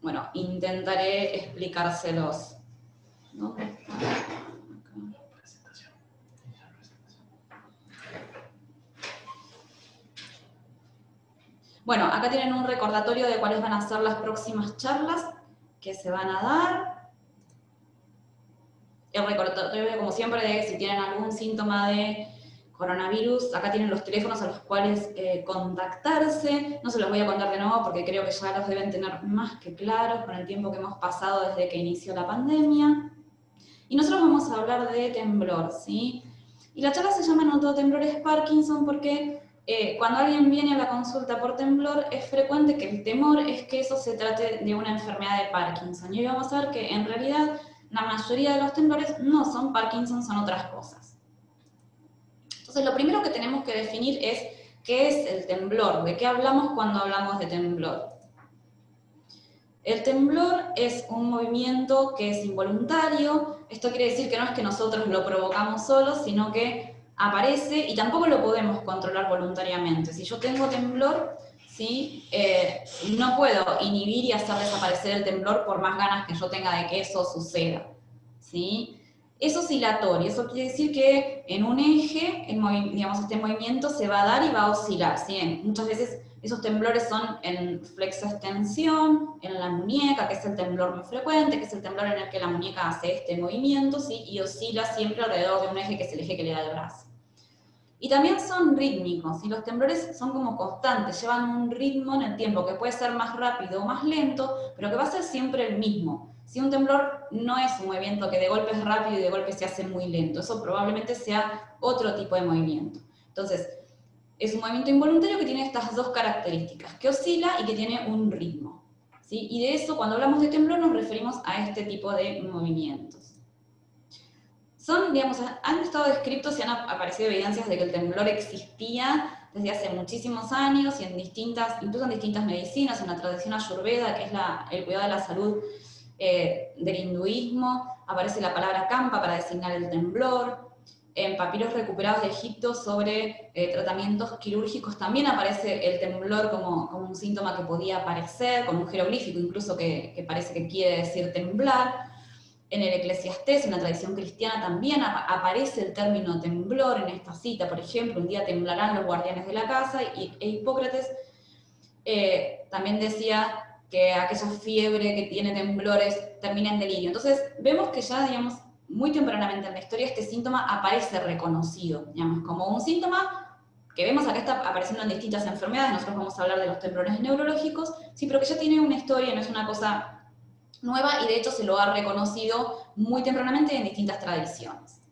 Bueno, intentaré explicárselos, ¿no? Bueno, acá tienen un recordatorio de cuáles van a ser las próximas charlas que se van a dar. El recordatorio, como siempre, de si tienen algún síntoma de coronavirus, acá tienen los teléfonos a los cuales contactarse. No se los voy a contar de nuevo porque creo que ya los deben tener más que claros con el tiempo que hemos pasado desde que inició la pandemia. Y nosotros vamos a hablar de temblor, ¿sí? Y la charla se llama No todo temblor es Parkinson porque cuando alguien viene a la consulta por temblor es frecuente que el temor es que eso se trate de una enfermedad de Parkinson. Y hoy vamos a ver que en realidad la mayoría de los temblores no son Parkinson, son otras cosas. Entonces lo primero que tenemos que definir es qué es el temblor, de qué hablamos cuando hablamos de temblor. El temblor es un movimiento que es involuntario. Esto quiere decir que no es que nosotros lo provocamos solos, sino que aparece y tampoco lo podemos controlar voluntariamente. Si yo tengo temblor, ¿sí? No puedo inhibir y hacer desaparecer el temblor por más ganas que yo tenga de que eso suceda, ¿sí? Es oscilatorio, eso quiere decir que en un eje, digamos, este movimiento se va a dar y va a oscilar, ¿sí? Muchas veces esos temblores son en flexoextensión, en la muñeca, que es el temblor muy frecuente, que es el temblor en el que la muñeca hace este movimiento, ¿sí? Y oscila siempre alrededor de un eje que es el eje que le da el brazo. Y también son rítmicos, y los temblores son como constantes, llevan un ritmo en el tiempo que puede ser más rápido o más lento, pero que va a ser siempre el mismo. Si un temblor no es un movimiento que de golpe es rápido y de golpe se hace muy lento, eso probablemente sea otro tipo de movimiento. Entonces, es un movimiento involuntario que tiene estas dos características, que oscila y que tiene un ritmo, ¿sí? Y de eso, cuando hablamos de temblor, nos referimos a este tipo de movimientos. Son, digamos, han estado descritos y han aparecido evidencias de que el temblor existía desde hace muchísimos años y incluso en distintas medicinas, en la tradición ayurveda, que es el cuidado de la salud del hinduismo, aparece la palabra kampa para designar el temblor. En papiros recuperados de Egipto sobre tratamientos quirúrgicos también aparece el temblor como un síntoma que podía aparecer, con un jeroglífico incluso que parece que quiere decir temblar. En el Eclesiastés, en la tradición cristiana, también aparece el término temblor en esta cita. Por ejemplo, un día temblarán los guardianes de la casa, e Hipócrates también decía que aquella fiebre que tiene temblores termina en delirio. Entonces, vemos que ya, digamos, muy tempranamente en la historia este síntoma aparece reconocido, digamos, como un síntoma que vemos acá está apareciendo en distintas enfermedades. Nosotros vamos a hablar de los temblores neurológicos, sí, pero que ya tiene una historia, no es una cosa nueva, y de hecho se lo ha reconocido muy tempranamente en distintas tradiciones.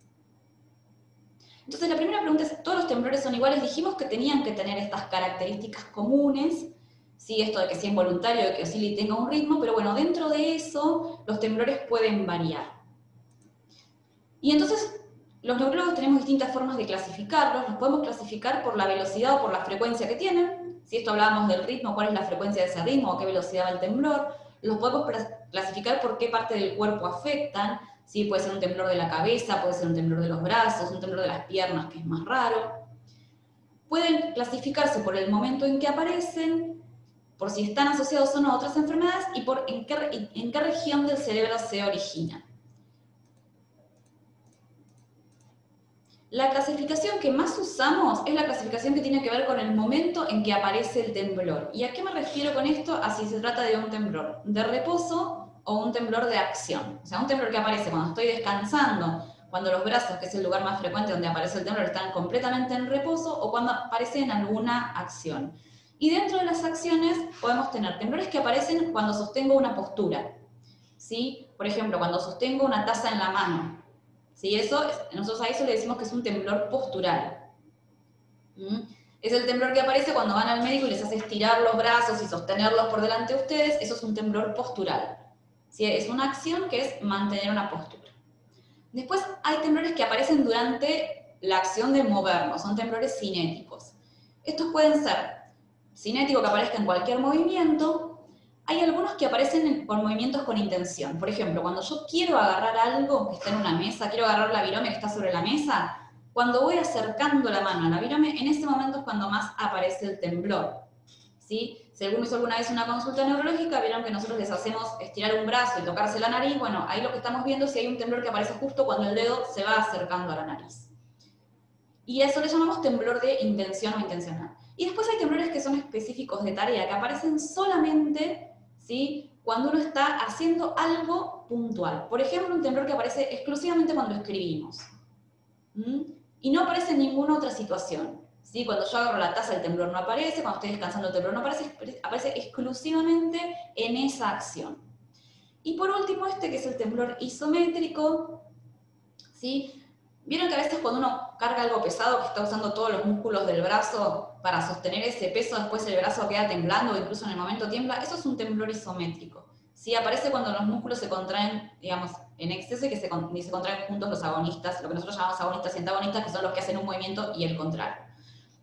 Entonces la primera pregunta es, ¿todos los temblores son iguales? Dijimos que tenían que tener estas características comunes, ¿sí? Esto de que sea involuntario, de que oscile y tenga un ritmo, pero bueno, dentro de eso los temblores pueden variar. Y entonces los neurólogos tenemos distintas formas de clasificarlos. Los podemos clasificar por la velocidad o por la frecuencia que tienen. Si esto hablábamos del ritmo, ¿cuál es la frecuencia de ese ritmo? ¿A qué velocidad va el temblor? Los podemos clasificar por qué parte del cuerpo afectan. ¿Sí? Puede ser un temblor de la cabeza, puede ser un temblor de los brazos, un temblor de las piernas, que es más raro. Pueden clasificarse por el momento en que aparecen, por si están asociados o no a otras enfermedades y por en qué región del cerebro se originan. La clasificación que más usamos es la clasificación que tiene que ver con el momento en que aparece el temblor. ¿Y a qué me refiero con esto? A si se trata de un temblor de reposo o un temblor de acción. O sea, un temblor que aparece cuando estoy descansando, cuando los brazos, que es el lugar más frecuente donde aparece el temblor, están completamente en reposo, o cuando aparece en alguna acción. Y dentro de las acciones podemos tener temblores que aparecen cuando sostengo una postura, ¿sí? Por ejemplo, cuando sostengo una taza en la mano. ¿Sí? Nosotros a eso le decimos que es un temblor postural. Es el temblor que aparece cuando van al médico y les hace estirar los brazos y sostenerlos por delante de ustedes. Eso es un temblor postural. ¿Sí? Es una acción que es mantener una postura. Después hay temblores que aparecen durante la acción de movernos, son temblores cinéticos. Estos pueden ser cinético, que aparezca en cualquier movimiento. Hay algunos que aparecen con movimientos con intención. Por ejemplo, cuando yo quiero agarrar algo que está en una mesa, quiero agarrar la virome que está sobre la mesa, cuando voy acercando la mano a la virome, en ese momento es cuando más aparece el temblor. ¿Sí? Si alguno hizo alguna vez una consulta neurológica, vieron que nosotros les hacemos estirar un brazo y tocarse la nariz. Bueno, ahí lo que estamos viendo es si hay un temblor que aparece justo cuando el dedo se va acercando a la nariz. Y a eso le llamamos temblor de intención o intencional. Y después hay temblores que son específicos de tarea, que aparecen solamente, ¿sí?, cuando uno está haciendo algo puntual. Por ejemplo, un temblor que aparece exclusivamente cuando escribimos. Y no aparece en ninguna otra situación. ¿Sí? Cuando yo agarro la taza el temblor no aparece, cuando estoy descansando el temblor no aparece, aparece exclusivamente en esa acción. Y por último este que es el temblor isométrico, ¿sí? ¿Vieron que a veces cuando uno carga algo pesado, que está usando todos los músculos del brazo para sostener ese peso, después el brazo queda temblando o incluso en el momento tiembla? Eso es un temblor isométrico. ¿Sí? Aparece cuando los músculos se contraen, digamos, en exceso y que se contraen juntos los agonistas, lo que nosotros llamamos agonistas y antagonistas, que son los que hacen un movimiento y el contrario.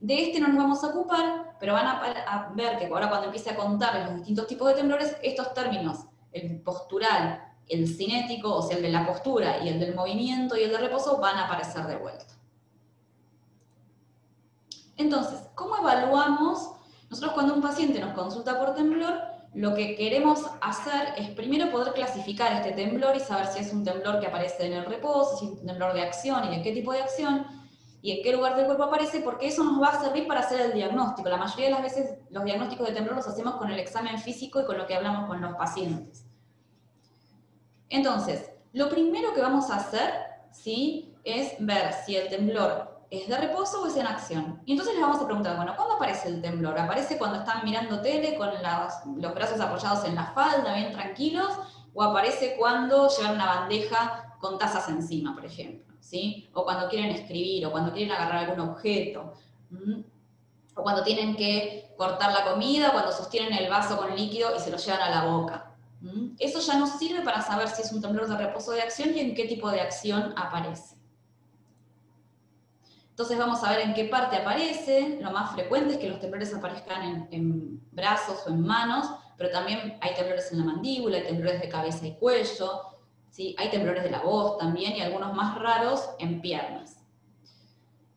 De este no nos vamos a ocupar, pero van a ver que ahora cuando empiece a contar los distintos tipos de temblores, estos términos, el postural, el cinético, o sea, el de la postura, y el del movimiento y el de reposo, van a aparecer de vuelta. Entonces, ¿cómo evaluamos? Nosotros cuando un paciente nos consulta por temblor, lo que queremos hacer es primero poder clasificar este temblor y saber si es un temblor que aparece en el reposo, si es un temblor de acción y de qué tipo de acción, y en qué lugar del cuerpo aparece, porque eso nos va a servir para hacer el diagnóstico. La mayoría de las veces los diagnósticos de temblor los hacemos con el examen físico y con lo que hablamos con los pacientes. Entonces, lo primero que vamos a hacer, ¿sí?, es ver si el temblor es de reposo o es en acción. Y entonces les vamos a preguntar, bueno, ¿cuándo aparece el temblor? ¿Aparece cuando están mirando tele con los brazos apoyados en la falda, bien tranquilos? ¿O aparece cuando llevan una bandeja con tazas encima, por ejemplo? ¿Sí? O cuando quieren escribir, o cuando quieren agarrar algún objeto. O cuando tienen que cortar la comida, o cuando sostienen el vaso con líquido y se lo llevan a la boca. Eso ya nos sirve para saber si es un temblor de reposo o de acción y en qué tipo de acción aparece. Entonces vamos a ver en qué parte aparece. Lo más frecuente es que los temblores aparezcan en brazos o en manos, pero también hay temblores en la mandíbula, hay temblores de cabeza y cuello, ¿sí? Hay temblores de la voz también y algunos más raros en piernas.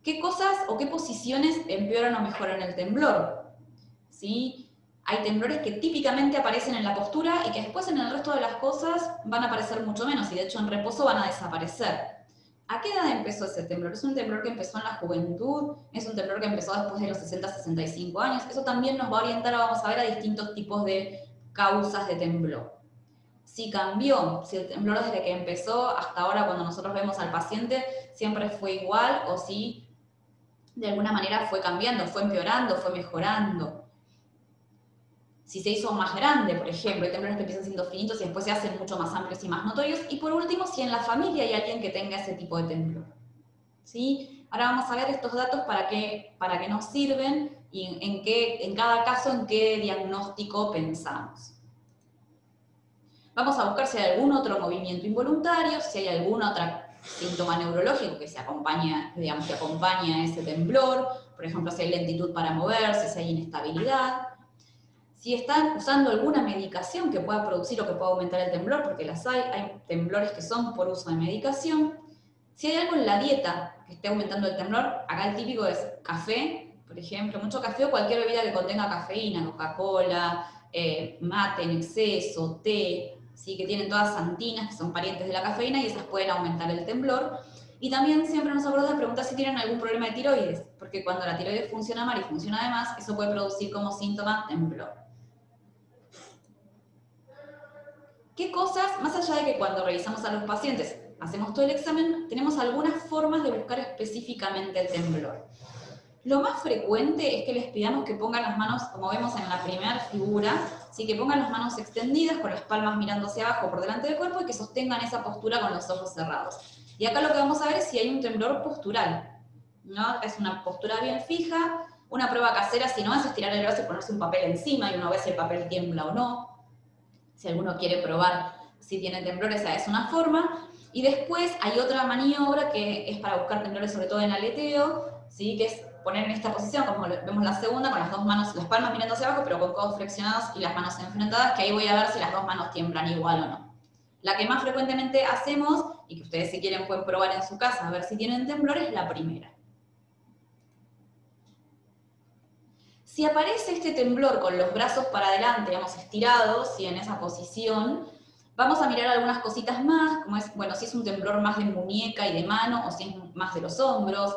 ¿Qué cosas o qué posiciones empeoran o mejoran el temblor? ¿Sí? Hay temblores que típicamente aparecen en la postura y que después en el resto de las cosas van a aparecer mucho menos y de hecho en reposo van a desaparecer. ¿A qué edad empezó ese temblor? ¿Es un temblor que empezó en la juventud? ¿Es un temblor que empezó después de los 60-65 años? Eso también nos va a orientar, vamos a ver, a distintos tipos de causas de temblor. Si cambió, si el temblor desde que empezó hasta ahora cuando nosotros vemos al paciente siempre fue igual o si de alguna manera fue cambiando, fue empeorando, fue mejorando. Si se hizo más grande, por ejemplo, hay temblores que empiezan siendo finitos y después se hacen mucho más amplios y más notorios. Y por último, si en la familia hay alguien que tenga ese tipo de temblor. ¿Sí? Ahora vamos a ver estos datos para qué nos sirven y en cada caso en qué diagnóstico pensamos. Vamos a buscar si hay algún otro movimiento involuntario, si hay algún otro síntoma neurológico que acompaña a ese temblor, por ejemplo, si hay lentitud para moverse, si hay inestabilidad. Si están usando alguna medicación que pueda producir o que pueda aumentar el temblor, porque las hay temblores que son por uso de medicación. Si hay algo en la dieta que esté aumentando el temblor, acá el típico es café, por ejemplo, mucho café o cualquier bebida que contenga cafeína, Coca-Cola, mate en exceso, té, ¿sí? Que tienen todas santinas, que son parientes de la cafeína, y esas pueden aumentar el temblor. Y también siempre nos acuerda de preguntar si tienen algún problema de tiroides, porque cuando la tiroides funciona mal y funciona de más, eso puede producir como síntoma temblor. ¿Qué cosas, más allá de que cuando revisamos a los pacientes hacemos todo el examen, tenemos algunas formas de buscar específicamente el temblor? Lo más frecuente es que les pidamos que pongan las manos, como vemos en la primera figura, ¿sí? Que pongan las manos extendidas, con las palmas mirando hacia abajo por delante del cuerpo y que sostengan esa postura con los ojos cerrados. Y acá lo que vamos a ver es si hay un temblor postural, ¿no? Es una postura bien fija. Una prueba casera, si no, es estirar el brazo y ponerse un papel encima y uno ve si el papel tiembla o no. Si alguno quiere probar si tiene temblor, esa es una forma. Y después hay otra maniobra que es para buscar temblores, sobre todo en aleteo, ¿sí? Que es poner en esta posición, como vemos la segunda, con las dos manos, las palmas mirando hacia abajo, pero con codos flexionados y las manos enfrentadas, que ahí voy a ver si las dos manos tiemblan igual o no. La que más frecuentemente hacemos, y que ustedes si quieren pueden probar en su casa a ver si tienen temblor, es la primera. Si aparece este temblor con los brazos para adelante, digamos, estirados, y en esa posición, vamos a mirar algunas cositas más, como es, bueno, si es un temblor más de muñeca y de mano, o si es más de los hombros,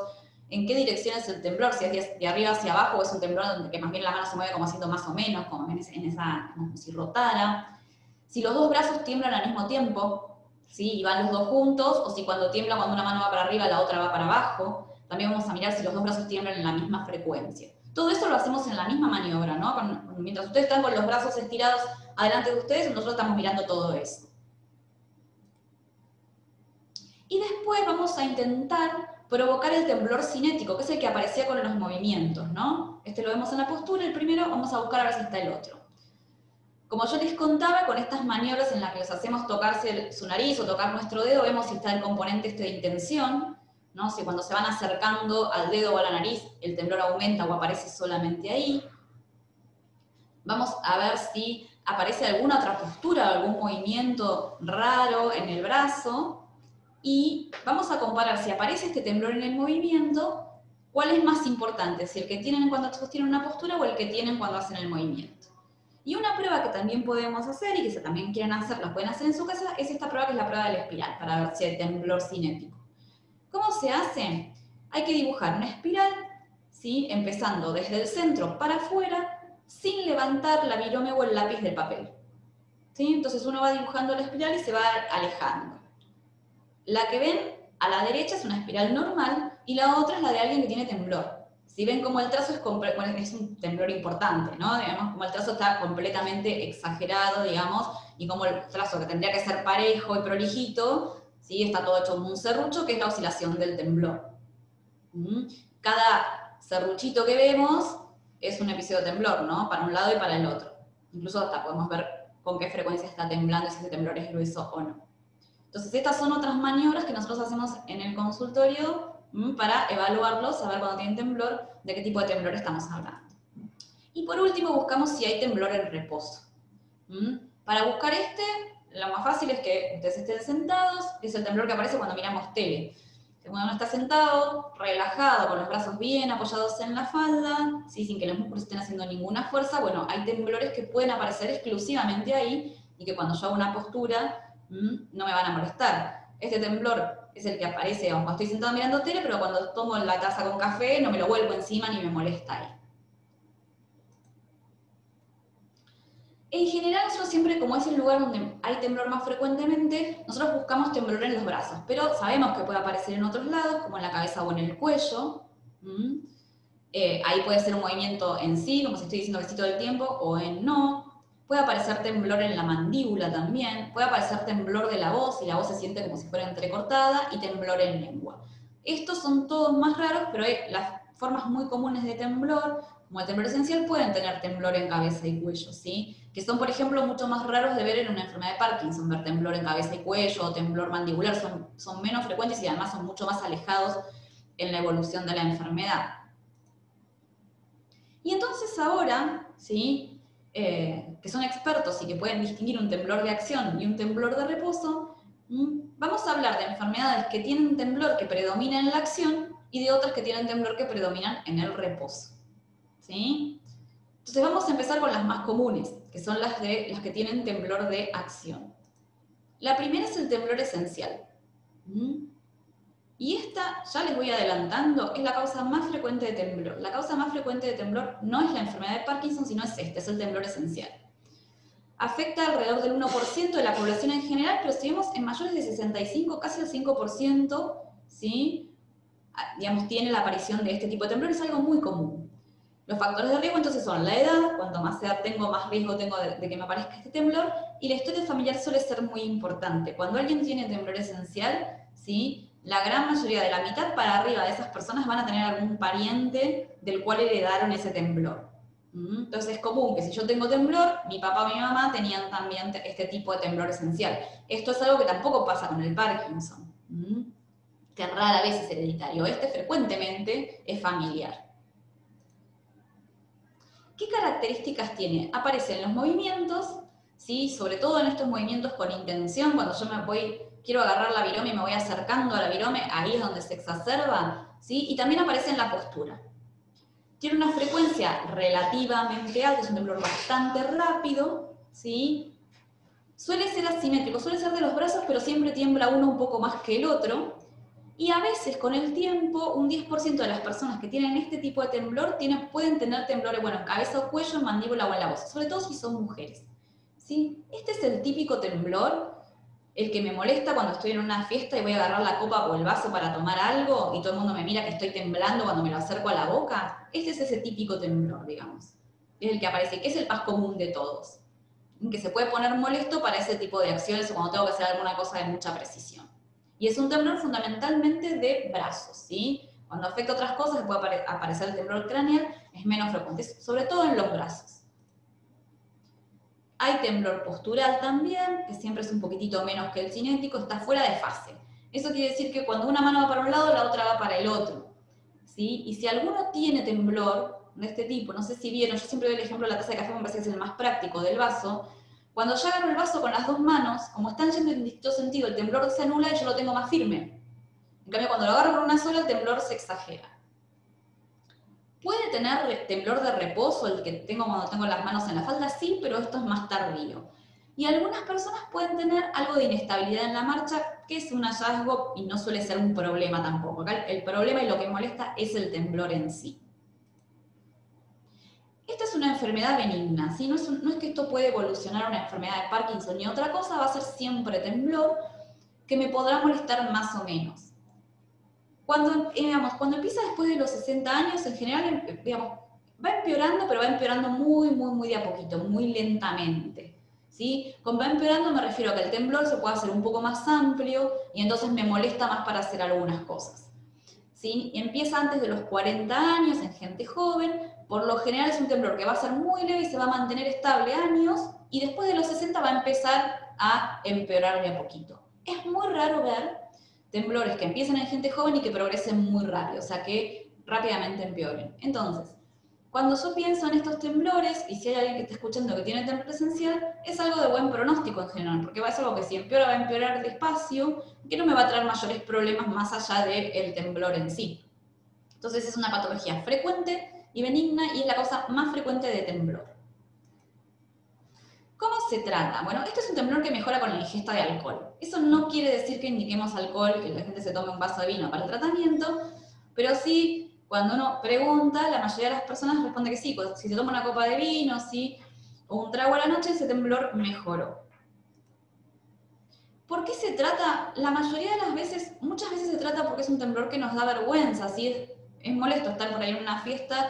en qué dirección es el temblor, si es de arriba hacia abajo, o es un temblor donde que más bien la mano se mueve como haciendo más o menos, como en esa, como si rotara. Si los dos brazos tiemblan al mismo tiempo, ¿sí? Y van los dos juntos, o si cuando tiembla, cuando una mano va para arriba, la otra va para abajo. También vamos a mirar si los dos brazos tiemblan en la misma frecuencia. Todo eso lo hacemos en la misma maniobra, ¿no? Mientras ustedes están con los brazos estirados adelante de ustedes, nosotros estamos mirando todo eso. Y después vamos a intentar provocar el temblor cinético, que es el que aparecía con los movimientos, ¿no? Este lo vemos en la postura, el primero, vamos a buscar a ver si está el otro. Como yo les contaba, con estas maniobras en las que les hacemos tocarse su nariz o tocar nuestro dedo, vemos si está el componente este de intención, ¿no? Si cuando se van acercando al dedo o a la nariz, el temblor aumenta o aparece solamente ahí. Vamos a ver si aparece alguna otra postura, algún movimiento raro en el brazo. Y vamos a comparar si aparece este temblor en el movimiento, cuál es más importante, si el que tienen cuando sostienen una postura o el que tienen cuando hacen el movimiento. Y una prueba que también podemos hacer, y que si también quieren hacer, la pueden hacer en su casa, es esta prueba que es la prueba de la espiral, para ver si hay temblor cinético. ¿Cómo se hace? Hay que dibujar una espiral, ¿sí? Empezando desde el centro para afuera, sin levantar la virome o el lápiz del papel. ¿Sí? Entonces uno va dibujando la espiral y se va alejando. La que ven a la derecha es una espiral normal y la otra es la de alguien que tiene temblor. Si ven cómo el trazo es un temblor importante, ¿no? Digamos, como el trazo está completamente exagerado, digamos, y como el trazo que tendría que ser parejo y prolijito, ¿sí? Está todo hecho como un serrucho, que es la oscilación del temblor. Cada serruchito que vemos es un episodio de temblor, ¿no? Para un lado y para el otro. Incluso hasta podemos ver con qué frecuencia está temblando y si ese temblor es grueso o no. Entonces, estas son otras maniobras que nosotros hacemos en el consultorio para evaluarlos, saber cuando tienen temblor, de qué tipo de temblor estamos hablando. Y por último, buscamos si hay temblor en reposo. Para buscar lo más fácil es que ustedes estén sentados, es el temblor que aparece cuando miramos tele. Cuando uno está sentado, relajado, con los brazos bien apoyados en la falda, ¿sí? Sin que los músculos estén haciendo ninguna fuerza, bueno, hay temblores que pueden aparecer exclusivamente ahí y que cuando yo hago una postura no me van a molestar. Este temblor es el que aparece cuando estoy sentado mirando tele, pero cuando tomo la taza con café no me lo vuelvo encima ni me molesta ahí. En general, nosotros siempre, como es el lugar donde hay temblor más frecuentemente, nosotros buscamos temblor en los brazos, pero sabemos que puede aparecer en otros lados, como en la cabeza o en el cuello. Ahí puede ser un movimiento en sí, como si estoy diciendo que sí todo el tiempo, o en no. Puede aparecer temblor en la mandíbula también, puede aparecer temblor de la voz, y la voz se siente como si fuera entrecortada, y temblor en lengua. Estos son todos más raros, pero las formas muy comunes de temblor, como el temblor esencial, pueden tener temblor en cabeza y cuello, ¿sí? Que son, por ejemplo, mucho más raros de ver en una enfermedad de Parkinson, ver temblor en cabeza y cuello, o temblor mandibular, son menos frecuentes y además son mucho más alejados en la evolución de la enfermedad. Y entonces ahora, ¿sí? Que son expertos y que pueden distinguir un temblor de acción y un temblor de reposo, vamos a hablar de enfermedades que tienen temblor que predomina en la acción y de otras que tienen temblor que predominan en el reposo. ¿Sí? Entonces vamos a empezar con las más comunes, que son las que tienen temblor de acción. La primera es el temblor esencial. Y esta, ya les voy adelantando, es la causa más frecuente de temblor. La causa más frecuente de temblor no es la enfermedad de Parkinson, sino es es el temblor esencial. Afecta alrededor del 1% de la población en general, pero si vemos en mayores de 65, casi el 5%, ¿sí? Digamos, tiene la aparición de este tipo de temblor, es algo muy común. Los factores de riesgo entonces son la edad, cuanto más edad tengo, más riesgo tengo de que me aparezca este temblor, y la historia familiar suele ser muy importante. Cuando alguien tiene temblor esencial, ¿sí? La gran mayoría, de la mitad para arriba de esas personas, van a tener algún pariente del cual heredaron ese temblor. Entonces es común que si yo tengo temblor, mi papá o mi mamá tenían también este tipo de temblor esencial. Esto es algo que tampoco pasa con el Parkinson, que rara vez es hereditario. Frecuentemente es familiar. ¿Qué características tiene? Aparecen los movimientos, ¿sí? Sobre todo en estos movimientos con intención, cuando yo quiero agarrar la virome y me voy acercando a la virome, ahí es donde se exacerba, ¿sí? Y también aparece en la postura. Tiene una frecuencia relativamente alta, es un temblor bastante rápido, ¿sí? Suele ser asimétrico, suele ser de los brazos, pero siempre tiembla uno un poco más que el otro. Y a veces, con el tiempo, un 10% de las personas que tienen este tipo de temblor pueden tener temblores, bueno, en cabeza o cuello, en mandíbula o en la voz, sobre todo si son mujeres, ¿sí? Este es el típico temblor, el que me molesta cuando estoy en una fiesta y voy a agarrar la copa o el vaso para tomar algo y todo el mundo me mira que estoy temblando cuando me lo acerco a la boca. Este es ese típico temblor, digamos. Es el que aparece, que es el más común de todos. Que se puede poner molesto para ese tipo de acciones o cuando tengo que hacer alguna cosa de mucha precisión. Y es un temblor fundamentalmente de brazos, ¿sí? Cuando afecta otras cosas, puede aparecer el temblor craneal, es menos frecuente, sobre todo en los brazos. Hay temblor postural también, que siempre es un poquitito menos que el cinético, está fuera de fase. Eso quiere decir que cuando una mano va para un lado, la otra va para el otro, ¿sí? Y si alguno tiene temblor de este tipo, no sé si vieron, yo siempre doy el ejemplo de la taza de café, me parece que es el más práctico del vaso. Cuando yo agarro el vaso con las dos manos, como están yendo en distinto sentido, el temblor se anula y yo lo tengo más firme. En cambio, cuando lo agarro con una sola, el temblor se exagera. ¿Puede tener temblor de reposo, el que tengo cuando tengo las manos en la falda? Sí, pero esto es más tardío. Y algunas personas pueden tener algo de inestabilidad en la marcha, que es un hallazgo y no suele ser un problema tampoco. Acá el problema y lo que molesta es el temblor en sí. Esta es una enfermedad benigna, ¿sí? No es que esto puede evolucionar a una enfermedad de Parkinson ni otra cosa, va a ser siempre temblor que me podrá molestar más o menos. Cuando empieza después de los 60 años, en general, va empeorando, pero va empeorando muy de a poquito, muy lentamente. ¿Sí? Con va empeorando me refiero a que el temblor se puede hacer un poco más amplio y entonces me molesta más para hacer algunas cosas. ¿Sí? Empieza antes de los 40 años en gente joven, por lo general es un temblor que va a ser muy leve y se va a mantener estable años, y después de los 60 va a empezar a empeorar de a poquito. Es muy raro ver temblores que empiezan en gente joven y que progresen muy rápido, o sea que rápidamente empeoren. Entonces, cuando yo pienso en estos temblores, y si hay alguien que está escuchando que tiene temblor esencial, es algo de buen pronóstico en general, porque va a ser algo que si empeora va a empeorar despacio, que no me va a traer mayores problemas más allá del temblor en sí. Entonces es una patología frecuente y benigna y es la causa más frecuente de temblor. ¿Cómo se trata? Bueno, este es un temblor que mejora con la ingesta de alcohol. Eso no quiere decir que indiquemos alcohol, que la gente se tome un vaso de vino para el tratamiento, pero sí, cuando uno pregunta, la mayoría de las personas responde que sí, pues, si se toma una copa de vino, sí, o un trago a la noche, ese temblor mejoró. ¿Por qué se trata? La mayoría de las veces, muchas veces se trata porque es un temblor que nos da vergüenza, ¿sí? Es molesto estar por ahí en una fiesta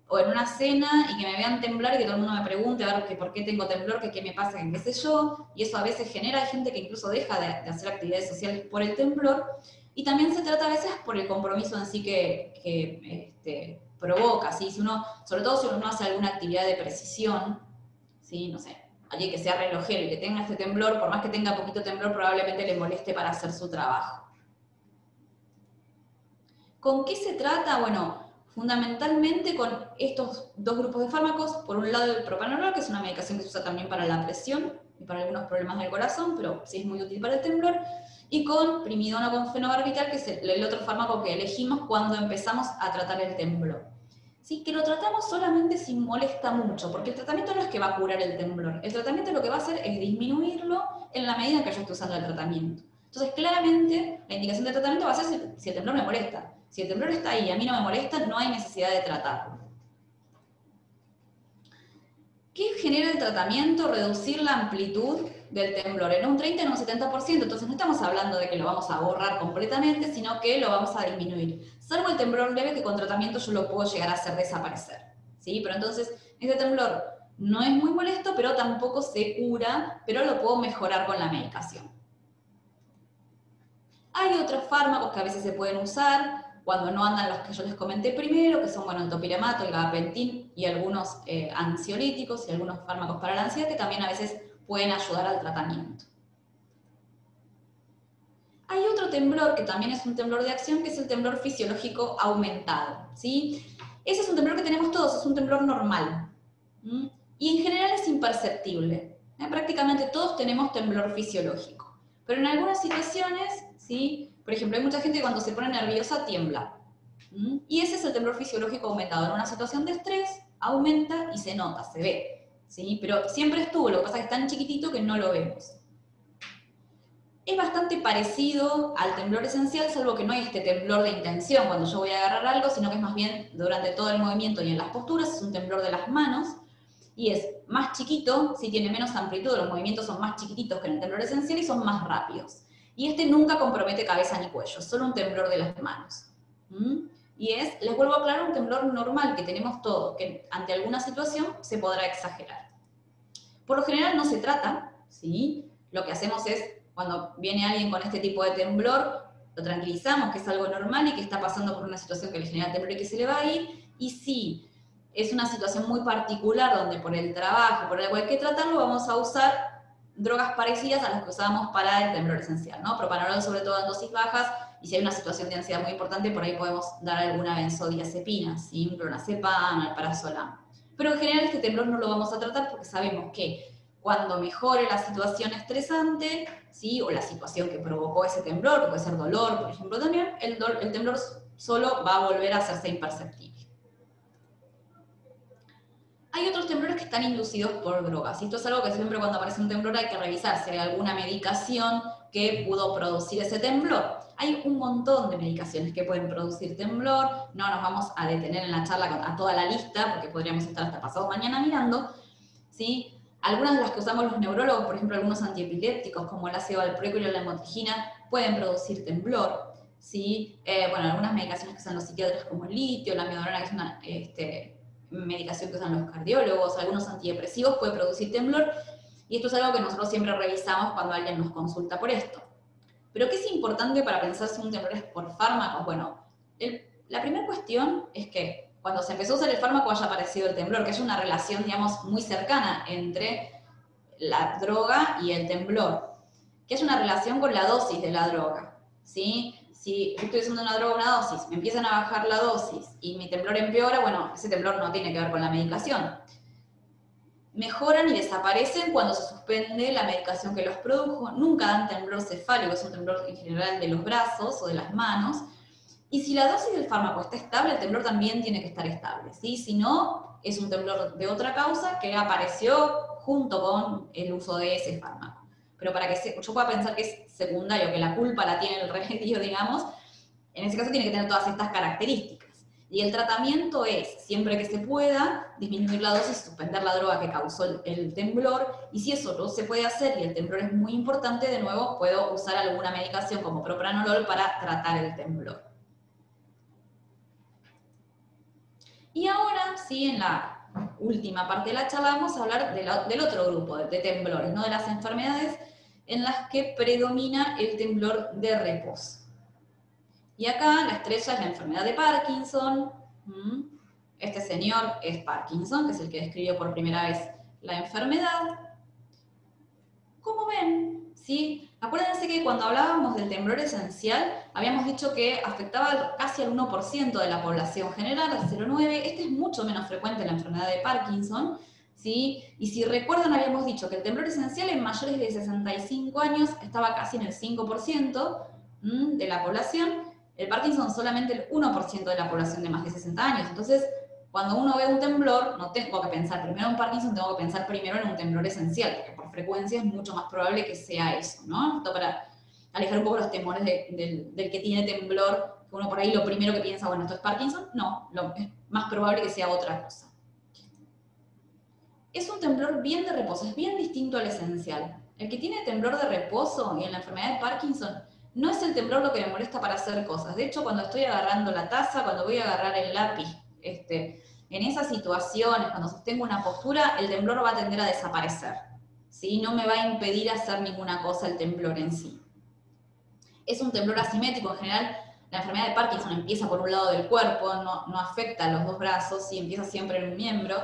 o en una cena y que me vean temblar y que todo el mundo me pregunte a ver que por qué tengo temblor, que qué me pasa, que qué sé yo, y eso a veces genera, hay gente que incluso deja de hacer actividades sociales por el temblor, y también se trata a veces por el compromiso en sí que provoca, ¿sí? Si uno, sobre todo si uno hace alguna actividad de precisión, ¿sí? No sé, alguien que sea relojero y que tenga este temblor, por más que tenga poquito temblor, probablemente le moleste para hacer su trabajo. ¿Con qué se trata? Bueno, fundamentalmente con estos dos grupos de fármacos. Por un lado el propranolol, que es una medicación que se usa también para la presión y para algunos problemas del corazón, pero sí es muy útil para el temblor. Y con primidona con fenobarbital, que es el otro fármaco que elegimos cuando empezamos a tratar el temblor. ¿Sí? Que lo tratamos solamente si molesta mucho, porque el tratamiento no es que va a curar el temblor. El tratamiento lo que va a hacer es disminuirlo en la medida en que yo esté usando el tratamiento. Entonces, claramente, la indicación de tratamiento va a ser si el temblor me molesta. Si el temblor está ahí y a mí no me molesta, no hay necesidad de tratarlo. ¿Qué genera el tratamiento? Reducir la amplitud del temblor en un 30 o en un 70%. Entonces no estamos hablando de que lo vamos a borrar completamente, sino que lo vamos a disminuir. Salvo el temblor leve, que con tratamiento yo lo puedo llegar a hacer desaparecer. ¿Sí? Pero entonces, este temblor no es muy molesto, pero tampoco se cura, pero lo puedo mejorar con la medicación. Hay otros fármacos que a veces se pueden usar cuando no andan los que yo les comenté primero, que son, bueno, el topiramato, el gabapentin y algunos ansiolíticos y algunos fármacos para la ansiedad que también a veces pueden ayudar al tratamiento. Hay otro temblor que también es un temblor de acción, que es el temblor fisiológico aumentado, ¿sí? Ese es un temblor que tenemos todos, es un temblor normal. ¿Mm? Y en general es imperceptible. Prácticamente todos tenemos temblor fisiológico. Pero en algunas situaciones, ¿sí? Por ejemplo, hay mucha gente que cuando se pone nerviosa tiembla. ¿Mm? Y ese es el temblor fisiológico aumentado. En una situación de estrés aumenta y se nota, se ve. ¿Sí? Pero siempre estuvo, lo que pasa es que es tan chiquitito que no lo vemos. Es bastante parecido al temblor esencial, salvo que no hay este temblor de intención cuando yo voy a agarrar algo, sino que es más bien durante todo el movimiento y en las posturas, es un temblor de las manos, y es más chiquito, si tiene menos amplitud, los movimientos son más chiquititos que en el temblor esencial y son más rápidos. Y este nunca compromete cabeza ni cuello, solo un temblor de las manos. ¿Mm? Y es, les vuelvo a aclarar, un temblor normal que tenemos todos, que ante alguna situación se podrá exagerar. Por lo general no se trata, ¿sí? Lo que hacemos es, cuando viene alguien con este tipo de temblor, lo tranquilizamos, que es algo normal y que está pasando por una situación que le genera temblor y que se le va a ir, y si es una situación muy particular donde por el trabajo, por algo hay que tratarlo, vamos a usar drogas parecidas a las que usábamos para el temblor esencial, ¿no? Propanolol sobre todo en dosis bajas, y si hay una situación de ansiedad muy importante, por ahí podemos dar alguna benzodiazepina, ¿sí? Un clonazepam, alprazolam. Pero en general este temblor no lo vamos a tratar porque sabemos que cuando mejore la situación estresante, ¿sí? O la situación que provocó ese temblor, que puede ser dolor, por ejemplo, también, el temblor solo va a volver a hacerse imperceptible. Hay otros temblores que están inducidos por drogas. Y esto es algo que siempre cuando aparece un temblor hay que revisar si hay alguna medicación que pudo producir ese temblor. Hay un montón de medicaciones que pueden producir temblor. No nos vamos a detener en la charla a toda la lista, porque podríamos estar hasta pasado mañana mirando, ¿sí? Algunas de las que usamos los neurólogos, por ejemplo, algunos antiepilépticos, como el ácido valproico y la lamotrigina, pueden producir temblor, ¿sí? Bueno, algunas medicaciones que usan los psiquiatras, como el litio, la amiodarona, que es una medicación que usan los cardiólogos, algunos antidepresivos, puede producir temblor, y esto es algo que nosotros siempre revisamos cuando alguien nos consulta por esto. Pero ¿qué es importante para pensar si un temblor es por fármacos? Bueno, la primera cuestión es que cuando se empezó a usar el fármaco haya aparecido el temblor, que haya una relación, digamos, muy cercana entre la droga y el temblor, que haya una relación con la dosis de la droga, ¿sí? Si yo estoy usando una droga, una dosis, me empiezan a bajar la dosis y mi temblor empeora, bueno, ese temblor no tiene que ver con la medicación. Mejoran y desaparecen cuando se suspende la medicación que los produjo. Nunca dan temblor cefálico, es un temblor en general de los brazos o de las manos. Y si la dosis del fármaco está estable, el temblor también tiene que estar estable, ¿sí? Si no, es un temblor de otra causa que apareció junto con el uso de ese fármaco. Pero para que yo pueda pensar que es secundario, que la culpa la tiene el remedio, digamos, en ese caso tiene que tener todas estas características. Y el tratamiento es, siempre que se pueda, disminuir la dosis, suspender la droga que causó el temblor, y si eso no se puede hacer y el temblor es muy importante, de nuevo puedo usar alguna medicación como propranolol para tratar el temblor. Y ahora, sí, en la última parte de la charla vamos a hablar del otro grupo de temblores, ¿no? De las enfermedades en las que predomina el temblor de reposo. Y acá la estrella es la enfermedad de Parkinson. Este señor es Parkinson, que es el que describió por primera vez la enfermedad. Como ven, ¿sí? Acuérdense que cuando hablábamos del temblor esencial, habíamos dicho que afectaba casi al 1% de la población general, al 0,9%. Este es mucho menos frecuente en la enfermedad de Parkinson, ¿sí? Y si recuerdan, habíamos dicho que el temblor esencial en mayores de 65 años estaba casi en el 5% de la población. El Parkinson solamente el 1% de la población de más de 60 años. Entonces, cuando uno ve un temblor, no tengo que pensar primero en Parkinson, tengo que pensar primero en un temblor esencial, porque por frecuencia es mucho más probable que sea eso, ¿no? Esto para alejar un poco los temores del que tiene temblor, que uno por ahí lo primero que piensa, bueno, ¿esto es Parkinson? No, es más probable que sea otra cosa. Es un temblor bien de reposo, es bien distinto al esencial. El que tiene temblor de reposo y en la enfermedad de Parkinson no es el temblor lo que me molesta para hacer cosas. De hecho, cuando estoy agarrando la taza, cuando voy a agarrar el lápiz, en esas situaciones, cuando sostengo una postura, el temblor va a tender a desaparecer, ¿sí? No me va a impedir hacer ninguna cosa el temblor en sí. Es un temblor asimétrico, en general la enfermedad de Parkinson empieza por un lado del cuerpo, no afecta a los dos brazos, y empieza siempre en un miembro.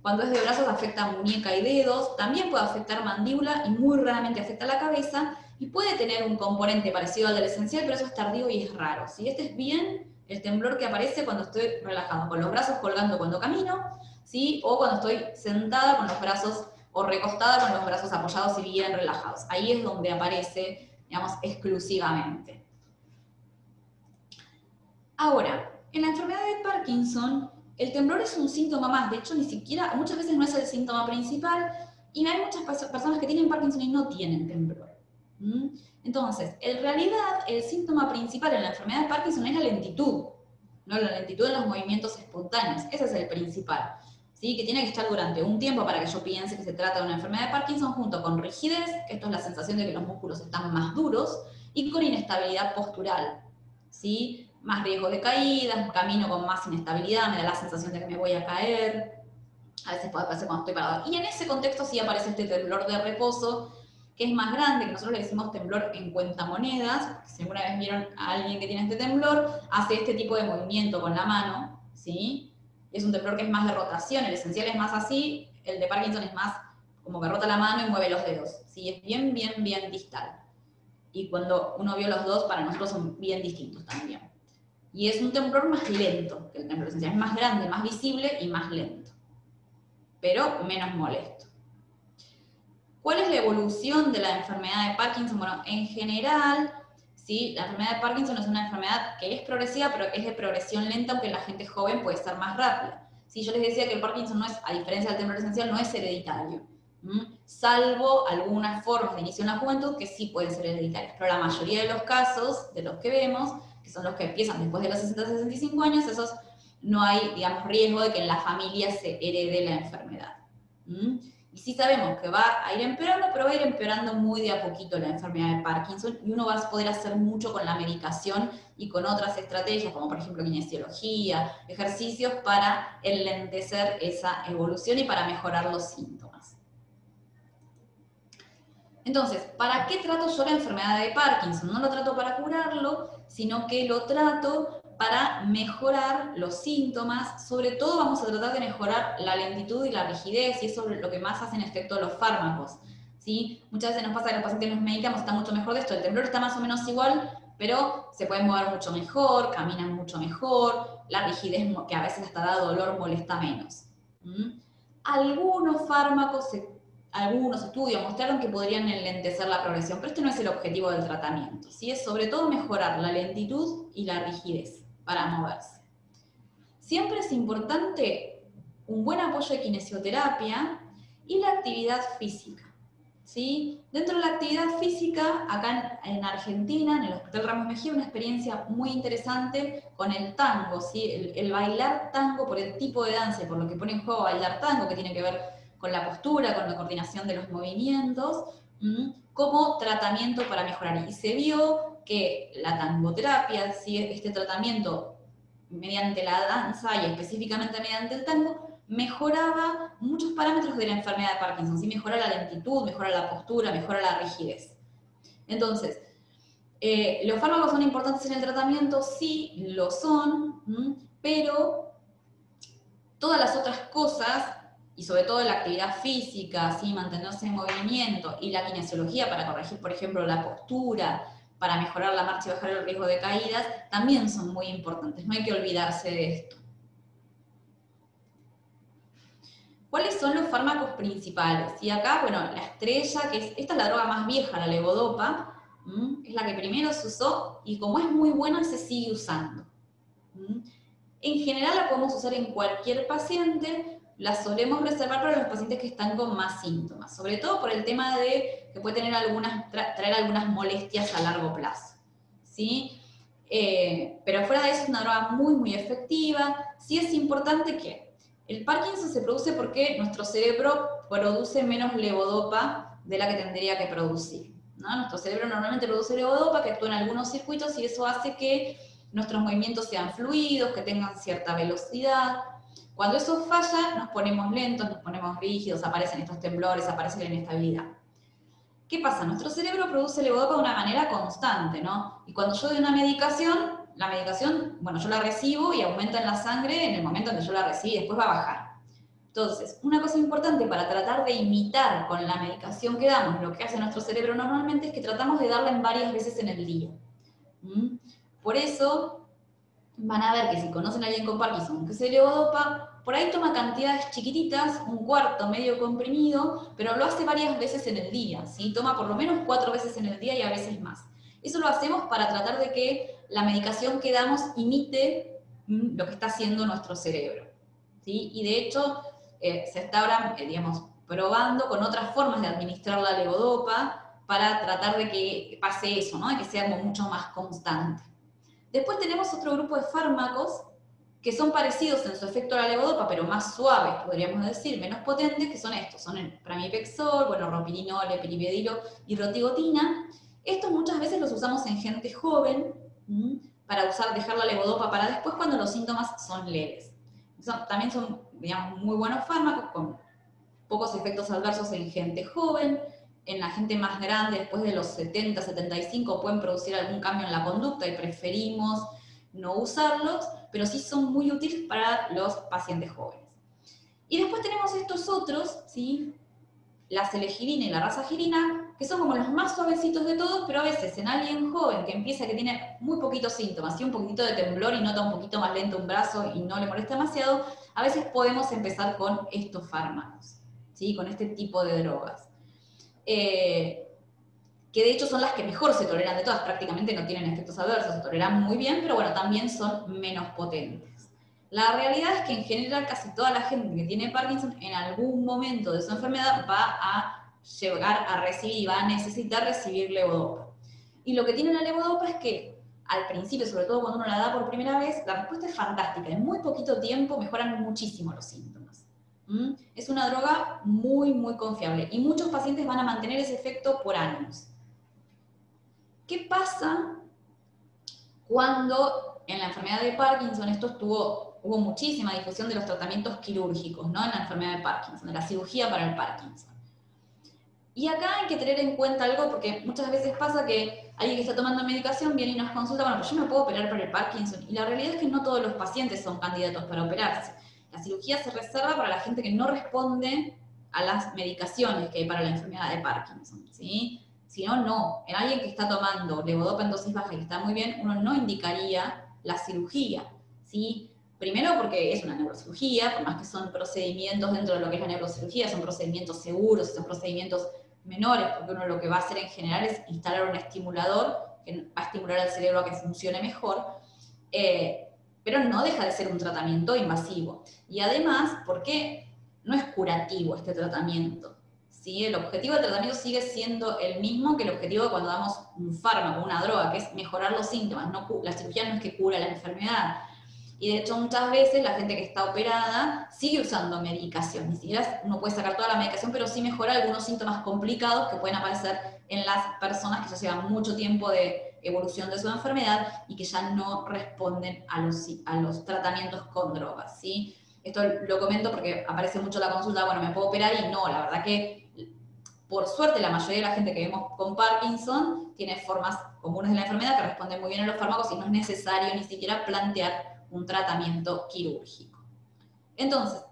Cuando es de brazos afecta muñeca y dedos, también puede afectar mandíbula y muy raramente afecta la cabeza, y puede tener un componente parecido al del esencial, pero eso es tardío y es raro, ¿sí? Este es bien El temblor que aparece cuando estoy relajado, con los brazos colgando cuando camino, ¿sí? O cuando estoy sentada con los brazos, o recostada con los brazos apoyados y bien relajados. Ahí es donde aparece, digamos, exclusivamente. Ahora, en la enfermedad de Parkinson, el temblor es un síntoma más. De hecho, ni siquiera, muchas veces no es el síntoma principal, y hay muchas personas que tienen Parkinson y no tienen temblor. Entonces, en realidad, el síntoma principal en la enfermedad de Parkinson es la lentitud, ¿no? La lentitud en los movimientos espontáneos. Ese es el principal. ¿Sí? Que tiene que estar durante un tiempo para que yo piense que se trata de una enfermedad de Parkinson, junto con rigidez, que esto es la sensación de que los músculos están más duros, y con inestabilidad postural, ¿sí? Más riesgo de caídas, camino con más inestabilidad, me da la sensación de que me voy a caer, a veces puede pasar cuando estoy parado. Y en ese contexto sí aparece este temblor de reposo, que es más grande, que nosotros le decimos temblor en cuentamonedas, porque si alguna vez vieron a alguien que tiene este temblor, hace este tipo de movimiento con la mano, ¿sí? Es un temblor que es más de rotación, el esencial es más así, el de Parkinson es más como que rota la mano y mueve los dedos, ¿sí? Es bien, bien, bien distal. Y cuando uno vio los dos, para nosotros son bien distintos también. Y es un temblor más lento que el temblor esencial, es más grande, más visible y más lento, pero menos molesto. ¿Cuál es la evolución de la enfermedad de Parkinson? Bueno, en general, ¿sí? La enfermedad de Parkinson es una enfermedad que es progresiva, pero que es de progresión lenta, aunque en la gente joven puede ser más rápida. ¿Sí? Yo les decía que el Parkinson no es, a diferencia del temblor esencial, no es hereditario. Salvo algunas formas de inicio en la juventud que sí pueden ser hereditarias, pero la mayoría de los casos, de los que vemos, que son los que empiezan después de los 60-65 años, esos no hay, digamos, riesgo de que en la familia se herede la enfermedad. Y sí sabemos que va a ir empeorando, pero va a ir empeorando muy de a poquito la enfermedad de Parkinson, y uno va a poder hacer mucho con la medicación y con otras estrategias, como por ejemplo kinesiología, ejercicios para enlentecer esa evolución y para mejorar los síntomas. Entonces, ¿para qué trato yo la enfermedad de Parkinson? No lo trato para curarlo, sino que lo trato para mejorar los síntomas. Sobre todo vamos a tratar de mejorar la lentitud y la rigidez, y eso es lo que más hacen efecto los fármacos, ¿sí? Muchas veces nos pasa que los pacientes nos medicamos, está mucho mejor de esto, el temblor está más o menos igual, pero se pueden mover mucho mejor, caminan mucho mejor, la rigidez, que a veces hasta da dolor, molesta menos. Algunos fármacos algunos estudios mostraron que podrían enlentecer la progresión, pero este no es el objetivo del tratamiento, ¿sí? Es sobre todo mejorar la lentitud y la rigidez para moverse. Siempre es importante un buen apoyo de kinesioterapia y la actividad física, ¿sí? Dentro de la actividad física, acá en Argentina, en el Hospital Ramos Mejía, una experiencia muy interesante con el tango, ¿sí? El bailar tango por el tipo de danza y por lo que pone en juego bailar tango, que tiene que ver con la postura, con la coordinación de los movimientos, como tratamiento para mejorar. Y se vio que la tangoterapia, ¿sí? Este tratamiento mediante la danza y específicamente mediante el tango, mejoraba muchos parámetros de la enfermedad de Parkinson, ¿sí? Mejora la lentitud, mejora la postura, mejora la rigidez. Entonces, ¿los fármacos son importantes en el tratamiento? Sí, lo son, pero todas las otras cosas, y sobre todo la actividad física, ¿sí? Mantenerse en movimiento, y la kinesiología para corregir, por ejemplo, la postura, para mejorar la marcha y bajar el riesgo de caídas, también son muy importantes, no hay que olvidarse de esto. ¿Cuáles son los fármacos principales? Y acá, bueno, la estrella, esta es la droga más vieja, la levodopa, es la que primero se usó, y como es muy buena, se sigue usando. En general la podemos usar en cualquier paciente, la solemos reservar para los pacientes que están con más síntomas, sobre todo por el tema de que puede tener traer algunas molestias a largo plazo, ¿sí? Pero fuera de eso es una droga muy, muy efectiva. Sí es importante que el Parkinson se produce porque nuestro cerebro produce menos levodopa de la que tendría que producir, ¿no? Nuestro cerebro normalmente produce levodopa que actúa en algunos circuitos, y eso hace que nuestros movimientos sean fluidos, que tengan cierta velocidad. Cuando eso falla, nos ponemos lentos, nos ponemos rígidos, aparecen estos temblores, aparece la inestabilidad. ¿Qué pasa? Nuestro cerebro produce levodopa de una manera constante, ¿no? Y cuando yo doy una medicación, la medicación, bueno, yo la recibo y aumenta en la sangre en el momento en que yo la recibí, y después va a bajar. Entonces, una cosa importante para tratar de imitar con la medicación que damos lo que hace nuestro cerebro normalmente es que tratamos de darla en varias veces en el día. Por eso, van a ver que si conocen a alguien con Parkinson que se levodopa, por ahí toma cantidades chiquititas, un cuarto, medio comprimido, pero lo hace varias veces en el día, ¿sí? Toma por lo menos 4 veces en el día y a veces más. Eso lo hacemos para tratar de que la medicación que damos imite lo que está haciendo nuestro cerebro, ¿sí? Y de hecho, se está ahora, digamos, probando con otras formas de administrar la levodopa para tratar de que pase eso, ¿no? De que sea como mucho más constante. Después tenemos otro grupo de fármacos que son parecidos en su efecto a la levodopa, pero más suaves, podríamos decir, menos potentes, que son estos. Son el pramipexol, bueno, ropirinol, eperivedilo y rotigotina. Estos muchas veces los usamos en gente joven, para dejar la levodopa para después cuando los síntomas son leves. También son, digamos, muy buenos fármacos con pocos efectos adversos en gente joven. En la gente más grande, después de los 70, 75, pueden producir algún cambio en la conducta y preferimos no usarlos, pero sí son muy útiles para los pacientes jóvenes. Y después tenemos estos otros, ¿sí? La selegirina y la rasagirina, que son como los más suavecitos de todos, pero a veces en alguien joven que empieza, que tiene muy poquitos síntomas, y un poquito de temblor y nota un poquito más lento un brazo y no le molesta demasiado, a veces podemos empezar con estos fármacos, ¿sí? Con este tipo de drogas. Que de hecho son las que mejor se toleran de todas, prácticamente no tienen efectos adversos, se toleran muy bien, pero bueno, también son menos potentes. La realidad es que en general casi toda la gente que tiene Parkinson en algún momento de su enfermedad va a llegar a recibir y va a necesitar recibir levodopa. Y lo que tiene la levodopa es que al principio, sobre todo cuando uno la da por primera vez, la respuesta es fantástica. En muy poquito tiempo mejoran muchísimo los síntomas. Es una droga muy, muy confiable y muchos pacientes van a mantener ese efecto por años. ¿Qué pasa cuando en la enfermedad de Parkinson hubo muchísima difusión de los tratamientos quirúrgicos, ¿no? En la enfermedad de Parkinson, de la cirugía para el Parkinson? Y acá hay que tener en cuenta algo, porque muchas veces pasa que alguien que está tomando medicación viene y nos consulta, bueno, pero yo me puedo operar para el Parkinson. Y la realidad es que no todos los pacientes son candidatos para operarse. La cirugía se reserva para la gente que no responde a las medicaciones que hay para la enfermedad de Parkinson, ¿sí? Si no, no. En alguien que está tomando levodopa en dosis baja y está muy bien, uno no indicaría la cirugía, ¿sí? Primero porque es una neurocirugía, por más que son procedimientos dentro de lo que es la neurocirugía, son procedimientos seguros, son procedimientos menores, porque uno lo que va a hacer en general es instalar un estimulador que va a estimular al cerebro a que funcione mejor, pero no deja de ser un tratamiento invasivo. Y además, porque no es curativo este tratamiento, ¿sí? El objetivo del tratamiento sigue siendo el mismo que el objetivo de cuando damos un fármaco, una droga, que es mejorar los síntomas. La cirugía no es que cura la enfermedad. Y de hecho muchas veces la gente que está operada sigue usando medicación. Ni siquiera uno puede sacar toda la medicación, pero sí mejora algunos síntomas complicados que pueden aparecer en las personas que ya llevan mucho tiempo de evolución de su enfermedad y que ya no responden a los tratamientos con drogas, ¿sí? Esto lo comento porque aparece mucho la consulta, bueno, ¿me puedo operar? Y no, la verdad que por suerte la mayoría de la gente que vemos con Parkinson tiene formas comunes de la enfermedad que responden muy bien a los fármacos y no es necesario ni siquiera plantear un tratamiento quirúrgico. Entonces,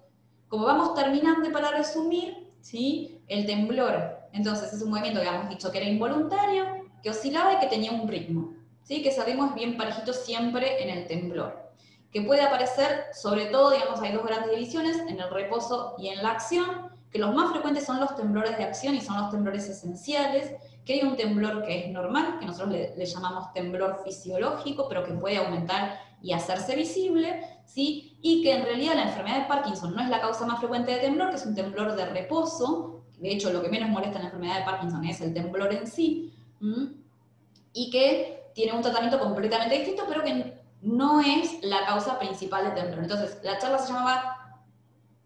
como vamos terminando, para resumir, ¿sí? El temblor, entonces es un movimiento que habíamos dicho que era involuntario, que oscilaba y que tenía un ritmo, ¿sí? Que ese ritmo es bien parejito siempre en el temblor, que puede aparecer, sobre todo, digamos, hay dos grandes divisiones, en el reposo y en la acción, que los más frecuentes son los temblores de acción y son los temblores esenciales, que hay un temblor que es normal, que nosotros le llamamos temblor fisiológico, pero que puede aumentar y hacerse visible, ¿sí? Y que en realidad la enfermedad de Parkinson no es la causa más frecuente de temblor, que es un temblor de reposo. De hecho, lo que menos molesta en la enfermedad de Parkinson es el temblor en sí, y que tiene un tratamiento completamente distinto, pero que no es la causa principal de temblor. Entonces, la charla se llamaba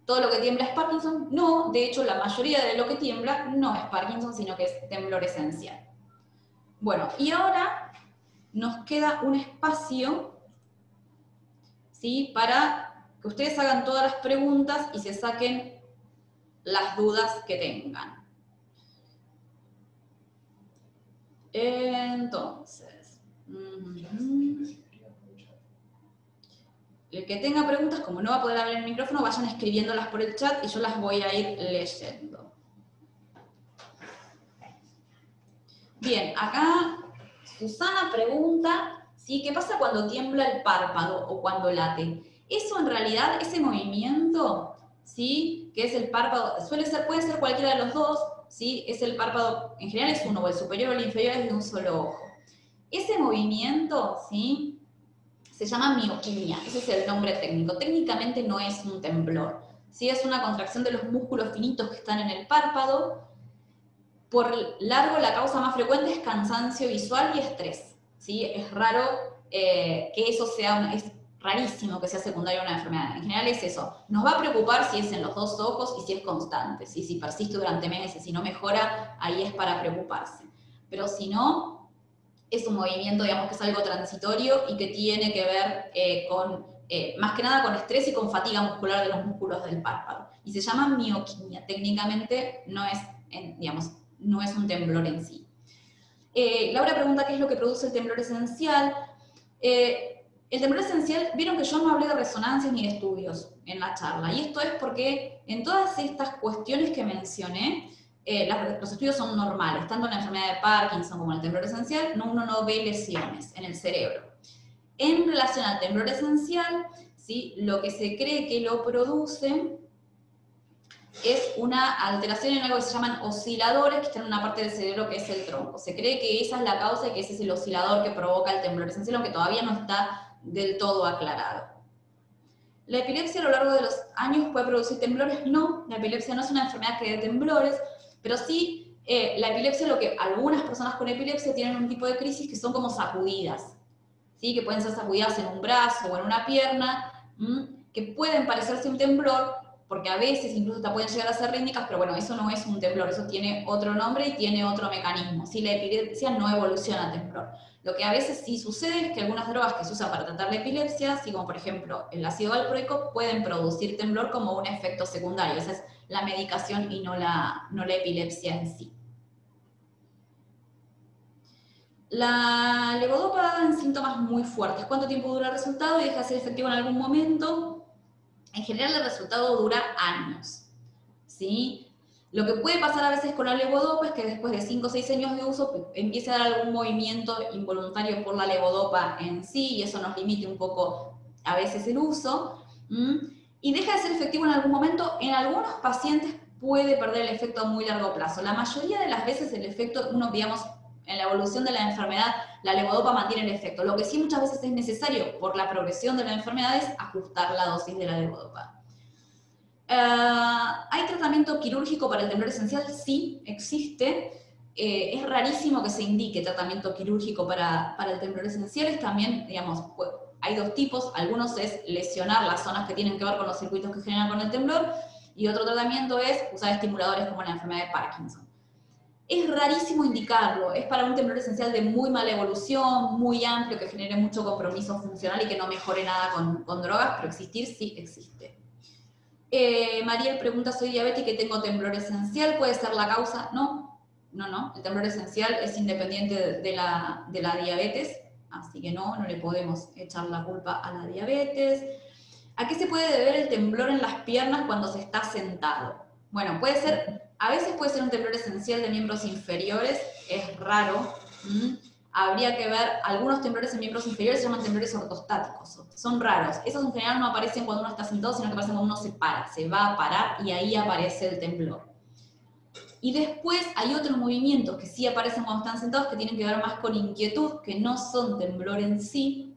¿todo lo que tiembla es Parkinson? No, de hecho, la mayoría de lo que tiembla no es Parkinson, sino que es temblor esencial. Bueno, y ahora nos queda un espacio, ¿sí? Para que ustedes hagan todas las preguntas y se saquen las dudas que tengan. Entonces, el que tenga preguntas, como no va a poder hablar en el micrófono, vayan escribiéndolas por el chat y yo las voy a ir leyendo. Bien, acá Susana pregunta ¿sí? ¿Qué pasa cuando tiembla el párpado o cuando late? Eso en realidad, ese movimiento, ¿sí? Que es el párpado, puede ser cualquiera de los dos, ¿sí? Es el párpado, en general es uno, o el superior o el inferior es de un solo ojo. Ese movimiento, ¿sí? Se llama mioquimia, ese es el nombre técnico. Técnicamente no es un temblor, ¿sí? Es una contracción de los músculos finitos que están en el párpado. Por largo, la causa más frecuente es cansancio visual y estrés, ¿sí? Es raro que eso sea, es rarísimo que sea secundario a una enfermedad. En general es eso. Nos va a preocupar si es en los dos ojos y si es constante, ¿sí? Si persiste durante meses, si no mejora, ahí es para preocuparse. Pero si no, es un movimiento, digamos, que es algo transitorio y que tiene que ver con, más que nada, con estrés y con fatiga muscular de los músculos del párpado. Y se llama mioquimia. Técnicamente no es, digamos, no es un temblor en sí. Laura pregunta qué es lo que produce el temblor esencial. El temblor esencial, vieron que yo no hablé de resonancias ni de estudios en la charla, y esto es porque en todas estas cuestiones que mencioné, los estudios son normales, tanto en la enfermedad de Parkinson como en el temblor esencial, uno no ve lesiones en el cerebro. En relación al temblor esencial, ¿sí? Lo que se cree que lo produce es una alteración en algo que se llaman osciladores que están en una parte del cerebro que es el tronco. Se cree que esa es la causa y que ese es el oscilador que provoca el temblor esencial, aunque todavía no está del todo aclarado. ¿La epilepsia a lo largo de los años puede producir temblores? No, la epilepsia no es una enfermedad que dé temblores, pero sí la epilepsia, lo que algunas personas con epilepsia tienen un tipo de crisis que son como sacudidas, ¿sí? Que pueden ser sacudidas en un brazo o en una pierna, que pueden parecerse un temblor, porque a veces incluso te pueden llegar a ser rítmicas, pero bueno, eso no es un temblor, eso tiene otro nombre y tiene otro mecanismo. ¿Sí? La epilepsia no evoluciona a temblor. Lo que a veces sí sucede es que algunas drogas que se usan para tratar la epilepsia, así como por ejemplo el ácido valproico, pueden producir temblor como un efecto secundario. Esa es la medicación y no la epilepsia en sí. La levodopa da en síntomas muy fuertes. ¿Cuánto tiempo dura el resultado y deja de ser efectivo en algún momento? En general el resultado dura años, ¿sí? Lo que puede pasar a veces con la levodopa es que después de 5 o 6 años de uso empiece a dar algún movimiento involuntario por la levodopa en sí, y eso nos limite un poco a veces el uso, y deja de ser efectivo en algún momento. En algunos pacientes puede perder el efecto a muy largo plazo. La mayoría de las veces el efecto, digamos, en la evolución de la enfermedad, la levodopa mantiene el efecto. Lo que sí muchas veces es necesario por la progresión de la enfermedad es ajustar la dosis de la levodopa. ¿Hay tratamiento quirúrgico para el temblor esencial? Sí, existe. Es rarísimo que se indique tratamiento quirúrgico para el temblor esencial. También, digamos, hay dos tipos. Algunos es lesionar las zonas que tienen que ver con los circuitos que generan con el temblor, y otro tratamiento es usar estimuladores como la enfermedad de Parkinson. Es rarísimo indicarlo, es para un temblor esencial de muy mala evolución, muy amplio, que genere mucho compromiso funcional y que no mejore nada con drogas, pero existir sí existe. Mariel pregunta, soy diabética y tengo temblor esencial, ¿puede ser la causa? No, el temblor esencial es independiente de la diabetes, así que no le podemos echar la culpa a la diabetes. ¿A qué se puede deber el temblor en las piernas cuando se está sentado? Bueno, a veces puede ser un temblor esencial de miembros inferiores, es raro. Habría que ver, algunos temblores en miembros inferiores se llaman temblores ortostáticos, son raros. Esos en general no aparecen cuando uno está sentado, sino que aparecen cuando uno se para, se va a parar y ahí aparece el temblor. Y después hay otros movimientos que sí aparecen cuando están sentados que tienen que ver más con inquietud, que no son temblor en sí,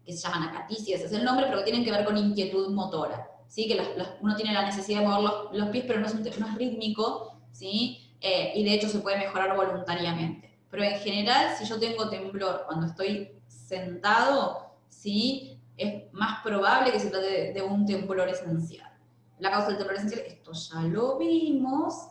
que se llaman acaticia, ese es el nombre, pero que tienen que ver con inquietud motora, ¿sí? Que uno tiene la necesidad de mover los pies, pero no es rítmico, ¿sí? Y de hecho se puede mejorar voluntariamente. Pero en general, si yo tengo temblor cuando estoy sentado, ¿sí? Es más probable que se trate de un temblor esencial. La causa del temblor esencial, esto ya lo vimos.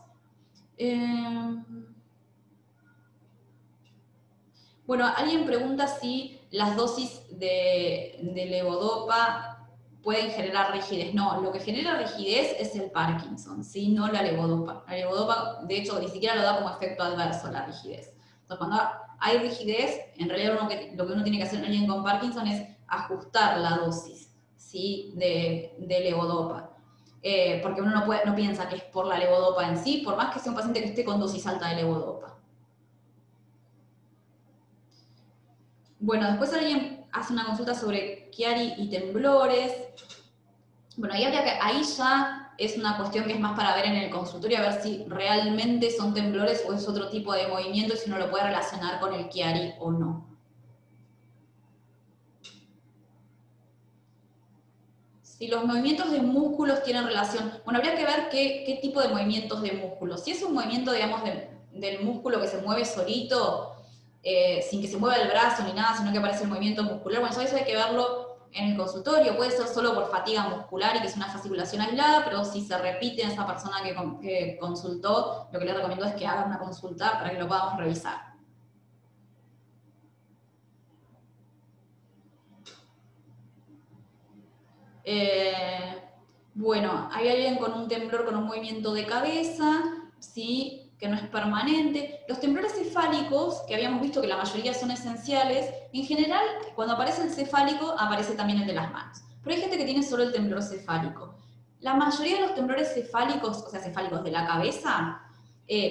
Bueno, alguien pregunta si las dosis de levodopa pueden generar rigidez. No, lo que genera rigidez es el Parkinson, ¿sí? No la levodopa. La levodopa, de hecho, ni siquiera lo da como efecto adverso la rigidez. Entonces, cuando hay rigidez, en realidad lo que uno tiene que hacer en alguien con Parkinson es ajustar la dosis, ¿sí? de levodopa. Porque uno no piensa que es por la levodopa en sí, por más que sea un paciente que esté con dosis alta de levodopa. Bueno, después alguien hace una consulta sobre Chiari y temblores. Bueno, ahí ya es una cuestión que es más para ver en el consultorio, a ver si realmente son temblores o es otro tipo de movimiento y si uno lo puede relacionar con el Chiari o no. Si los movimientos de músculos tienen relación, bueno, habría que ver qué tipo de movimientos de músculos. Si es un movimiento, digamos, del músculo que se mueve solito, sin que se mueva el brazo ni nada, sino que aparece el movimiento muscular, bueno, eso hay que verlo en el consultorio. Puede ser solo por fatiga muscular y que es una fasciculación aislada, pero si se repite en esa persona que consultó, lo que le recomiendo es que haga una consulta para que lo podamos revisar. Bueno, hay alguien con un temblor con un movimiento de cabeza, ¿sí? Que no es permanente. Los temblores cefálicos, que habíamos visto que la mayoría son esenciales, en general, cuando aparece el cefálico, aparece también el de las manos. Pero hay gente que tiene solo el temblor cefálico. La mayoría de los temblores cefálicos, o sea, cefálicos de la cabeza,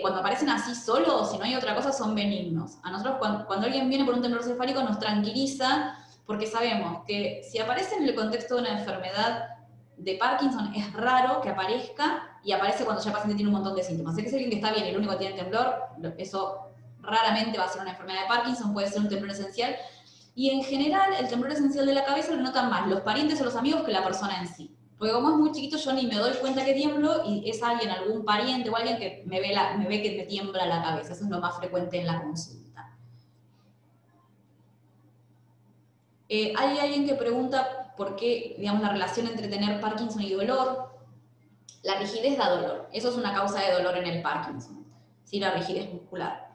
cuando aparecen así solos, si no hay otra cosa, son benignos. A nosotros, cuando alguien viene por un temblor cefálico, nos tranquiliza porque sabemos que si aparece en el contexto de una enfermedad de Parkinson, es raro que aparezca y aparece cuando ya el paciente tiene un montón de síntomas. Si es alguien que está bien y el único que tiene temblor, eso raramente va a ser una enfermedad de Parkinson, puede ser un temblor esencial. Y en general, el temblor esencial de la cabeza lo notan más los parientes o los amigos que la persona en sí. Porque como es muy chiquito, yo ni me doy cuenta que tiemblo y es alguien, algún pariente o alguien que me ve que me tiembla la cabeza. Eso es lo más frecuente en la consulta. Hay alguien que pregunta por qué, digamos, la relación entre tener Parkinson y dolor. La rigidez da dolor. Eso es una causa de dolor en el Parkinson, ¿sí? La rigidez muscular.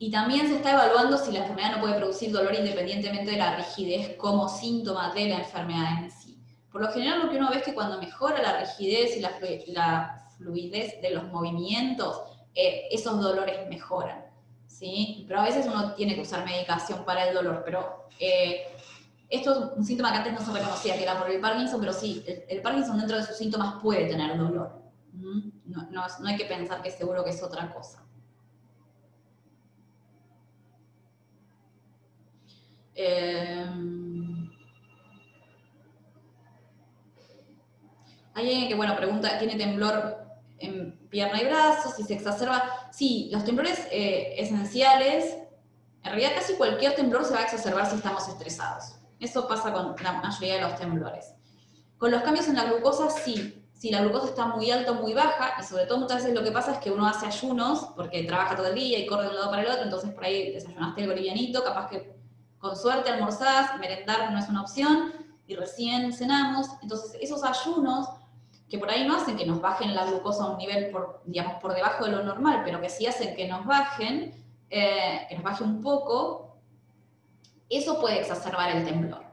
Y también se está evaluando si la enfermedad no puede producir dolor independientemente de la rigidez como síntoma de la enfermedad en sí. Por lo general lo que uno ve es que cuando mejora la rigidez y la fluidez de los movimientos, esos dolores mejoran. ¿Sí? Pero a veces uno tiene que usar medicación para el dolor, pero esto es un síntoma que antes no se reconocía, que era por el Parkinson, pero sí, el Parkinson dentro de sus síntomas puede tener dolor. No hay que pensar que seguro que es otra cosa. Hay alguien que, bueno, pregunta, ¿tiene temblor en pierna y brazo? Si se exacerba. Sí, los temblores esenciales, en realidad casi cualquier temblor se va a exacerbar si estamos estresados. Eso pasa con la mayoría de los temblores. Con los cambios en la glucosa, sí. Si la glucosa está muy alta o muy baja, y sobre todo muchas veces lo que pasa es que uno hace ayunos, porque trabaja todo el día y corre de un lado para el otro, entonces por ahí desayunaste el bolivianito, capaz que con suerte almorzás, merendar no es una opción, y recién cenamos. Entonces esos ayunos, que por ahí no hacen que nos bajen la glucosa a un nivel, digamos, por debajo de lo normal, pero que sí hacen que nos bajen, que nos baje un poco, eso puede exacerbar el temblor.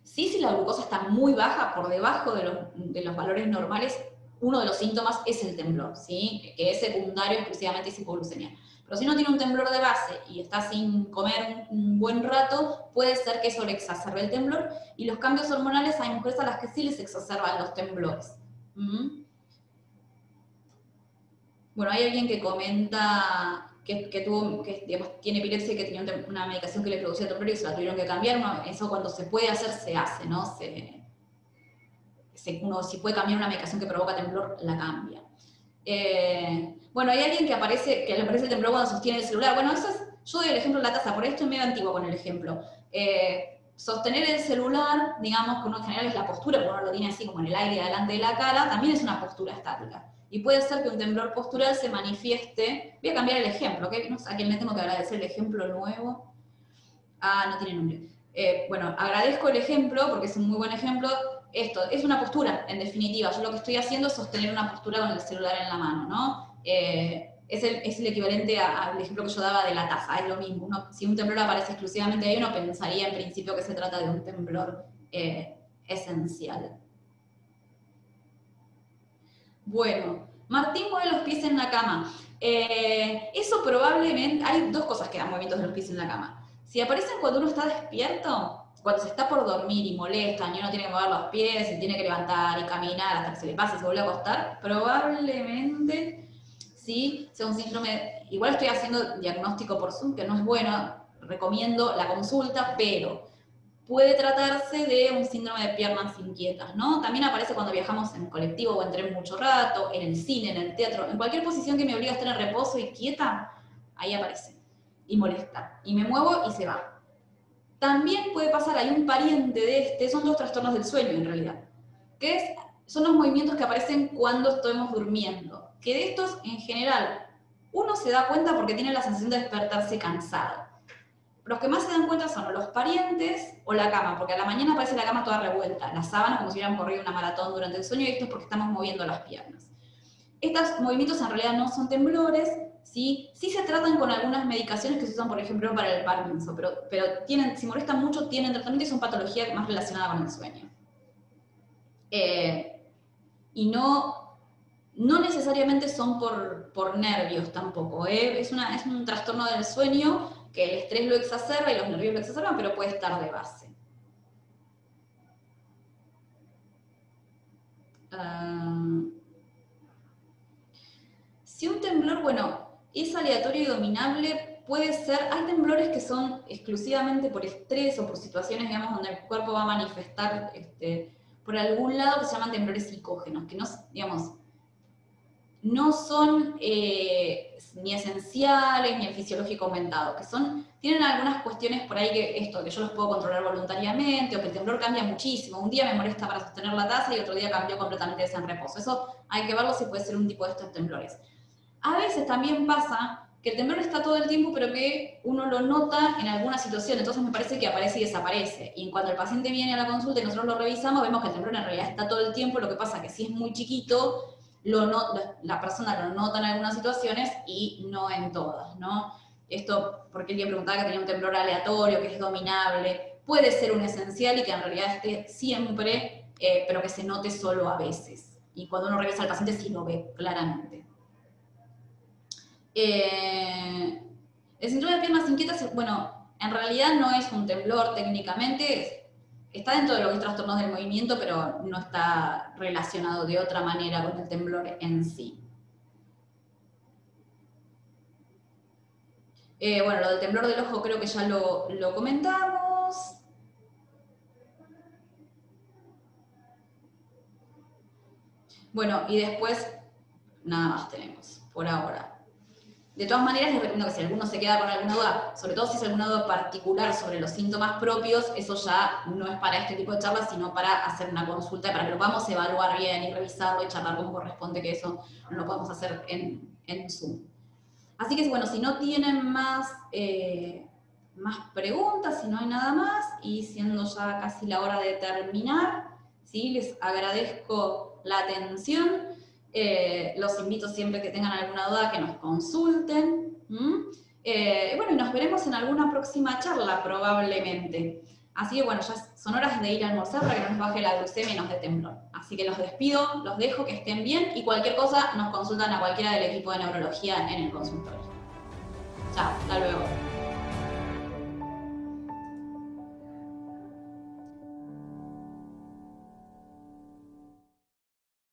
Sí, si la glucosa está muy baja, por debajo de los valores normales, uno de los síntomas es el temblor, ¿sí? Que es secundario exclusivamente a hipoglucemia. Pero si uno tiene un temblor de base y está sin comer un buen rato, puede ser que eso le exacerbe el temblor. Y los cambios hormonales, hay mujeres a las que sí les exacerban los temblores. Bueno, hay alguien que comenta que digamos, tiene epilepsia y que tenía una medicación que le producía temblor y se la tuvieron que cambiar. Bueno, eso cuando se puede hacer, se hace, ¿no? Uno si puede cambiar una medicación que provoca temblor, la cambia. Bueno, hay alguien que le aparece el temblor cuando sostiene el celular. Bueno, yo doy el ejemplo de la taza, por esto es medio antiguo con el ejemplo. Sostener el celular, digamos, que uno en general es la postura, porque uno lo tiene así como en el aire delante de la cara, también es una postura estática. Y puede ser que un temblor postural se manifieste. Voy a cambiar el ejemplo, ¿ok? No sé a quién le tengo que agradecer el ejemplo nuevo. Ah, no tiene nombre. Bueno, agradezco el ejemplo porque es un muy buen ejemplo. Esto es una postura, en definitiva. Yo lo que estoy haciendo es sostener una postura con el celular en la mano, ¿no? Es el equivalente al ejemplo que yo daba de la taza, es lo mismo. Si un temblor aparece exclusivamente ahí, uno pensaría en principio que se trata de un temblor esencial. Bueno, Martín mueve los pies en la cama. Eso probablemente, hay dos cosas que dan movimientos de los pies en la cama. Si aparecen cuando uno está despierto, cuando se está por dormir y molestan y uno tiene que mover los pies y tiene que levantar y caminar hasta que se le pase y se vuelve a acostar, probablemente sí sea un síndrome. Igual estoy haciendo diagnóstico por Zoom, que no es bueno recomiendo la consulta, pero puede tratarse de un síndrome de piernas inquietas, ¿no? También aparece cuando viajamos en colectivo o en tren mucho rato, en el cine, en el teatro, en cualquier posición que me obliga a estar en reposo y quieta, ahí aparece, y molesta, y me muevo y se va. También puede pasar, hay un pariente de este, son dos trastornos del sueño en realidad, son los movimientos que aparecen cuando estamos durmiendo, que de estos en general uno se da cuenta porque tiene la sensación de despertarse cansado. Los que más se dan cuenta son los parientes o la cama, porque a la mañana aparece la cama toda revuelta, las sábanas como si hubieran corrido una maratón durante el sueño, y esto es porque estamos moviendo las piernas. Estos movimientos en realidad no son temblores, ¿sí? Sí se tratan con algunas medicaciones que se usan, por ejemplo, para el Parkinson, pero si molestan mucho, tienen tratamiento y son patologías más relacionadas con el sueño. Y no necesariamente son por nervios tampoco, es un trastorno del sueño que el estrés lo exacerba y los nervios lo exacerban, pero puede estar de base. Si un temblor, bueno, es aleatorio y dominable, puede ser, hay temblores que son exclusivamente por estrés o por situaciones, digamos, donde el cuerpo va a manifestar por algún lado, que se llaman temblores psicógenos, que no, digamos, no son ni esenciales ni el fisiológico aumentado, que tienen algunas cuestiones por ahí que yo los puedo controlar voluntariamente, o que el temblor cambia muchísimo. Un día me molesta para sostener la taza y otro día cambió completamente de en reposo. Eso hay que verlo si puede ser un tipo de estos temblores. A veces también pasa que el temblor está todo el tiempo, pero que uno lo nota en alguna situación, entonces me parece que aparece y desaparece. Y cuando el paciente viene a la consulta y nosotros lo revisamos, vemos que el temblor en realidad está todo el tiempo, lo que pasa que si es muy chiquito, la persona lo nota en algunas situaciones y no en todas, ¿no? Esto, porque él le preguntaba que tenía un temblor aleatorio, que es dominable, puede ser un esencial y que en realidad esté siempre, pero que se note solo a veces. Y cuando uno revisa al paciente sí lo ve claramente. El síndrome de piernas inquietas, bueno, en realidad no es un temblor técnicamente, está dentro de los trastornos del movimiento, pero no está relacionado de otra manera con el temblor en sí. Bueno, lo del temblor del ojo creo que ya lo comentamos. Bueno, y después, nada más tenemos, por ahora. De todas maneras, les recomiendo que si alguno se queda con alguna duda, sobre todo si es alguna duda particular sobre los síntomas propios, eso ya no es para este tipo de charlas, sino para hacer una consulta, para que lo podamos evaluar bien y revisarlo y charlar como corresponde, que eso no lo podemos hacer en Zoom. Así que, bueno, si no tienen más preguntas, si no hay nada más, y siendo ya casi la hora de terminar, ¿sí? Les agradezco la atención. Los invito siempre que tengan alguna duda que nos consulten. Bueno, y nos veremos en alguna próxima charla probablemente. Así que bueno, ya son horas de ir a almorzar para que no nos baje la glucemia y nos dé temblor. Así que los despido, los dejo, que estén bien y cualquier cosa nos consultan a cualquiera del equipo de neurología en el consultorio. Chao, hasta luego.